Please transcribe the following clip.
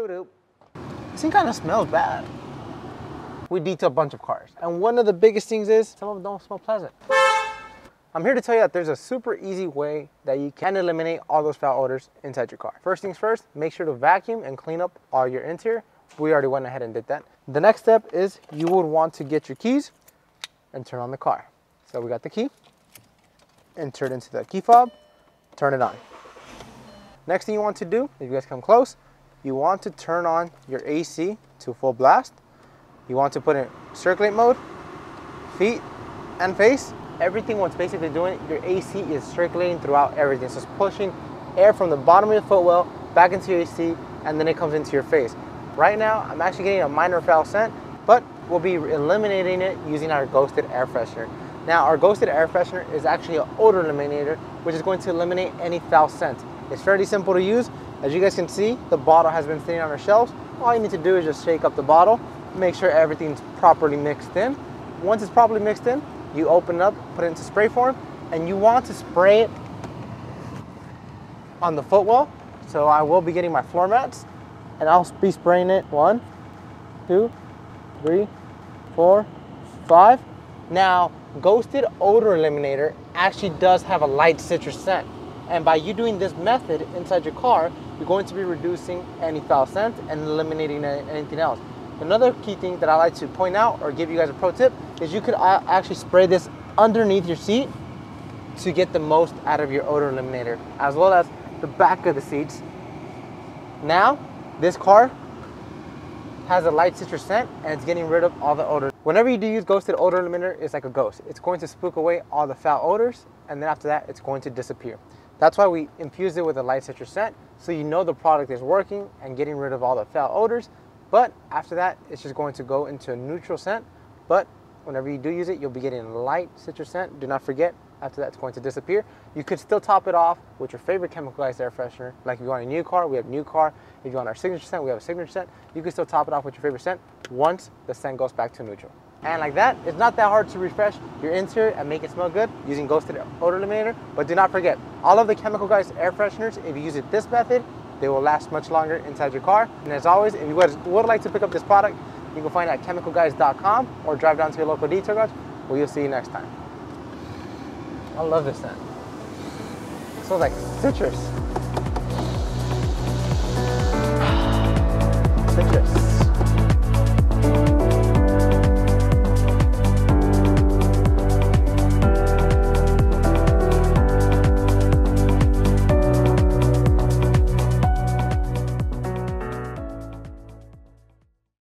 This thing kind of smells bad. We detail a bunch of cars, and one of the biggest things is some of them don't smell pleasant. I'm here to tell you that there's a super easy way that you can eliminate all those foul odors inside your car. First things first, make sure to vacuum and clean up all your interior. We already went ahead and did that. The next step is you would want to get your keys and turn on the car. So we got the key, enter it into the key fob, turn it on. Next thing you want to do, if you guys come close, you want to turn on your AC to full blast. You want to put in circulate mode, feet and face. Everything what's basically doing, your AC is circulating throughout everything. So it's pushing air from the bottom of your footwell back into your AC, and then it comes into your face. Right now, I'm actually getting a minor foul scent, but we'll be eliminating it using our Ghosted air freshener. Now, our Ghosted air freshener is actually an odor eliminator, which is going to eliminate any foul scent. It's fairly simple to use. As you guys can see, the bottle has been sitting on our shelves. All you need to do is just shake up the bottle, make sure everything's properly mixed in. Once it's properly mixed in, you open it up, put it into spray form, and you want to spray it on the footwell. So I will be getting my floor mats, and I'll be spraying it 1, 2, 3, 4, 5. Now, Ghosted odor eliminator actually does have a light citrus scent. And by you doing this method inside your car, you're going to be reducing any foul scent and eliminating anything else. Another key thing that I like to point out or give you guys a pro tip is you could actually spray this underneath your seat to get the most out of your odor eliminator, as well as the back of the seats. Now, this car has a light citrus scent and it's getting rid of all the odor. Whenever you do use Ghosted odor eliminator, it's like a ghost. It's going to spook away all the foul odors, and then after that, it's going to disappear. That's why we infused it with a light citrus scent, so you know the product is working and getting rid of all the foul odors. But after that, it's just going to go into a neutral scent. But whenever you do use it, you'll be getting a light citrus scent. Do not forget, after that, it's going to disappear. You could still top it off with your favorite chemicalized air freshener. Like if you want a new car, we have new car. If you want our signature scent, we have a signature scent. You can still top it off with your favorite scent once the scent goes back to neutral. And like that, it's not that hard to refresh your interior and make it smell good using Ghosted odor eliminator. But do not forget, all of the chemical guys air fresheners, if you use it this method, they will last much longer inside your car. And as always, if you would like to pick up this product, you can find it at chemicalguys.com or drive down to your local detail garage. We'll see you next time. I love this scent. It smells like citrus.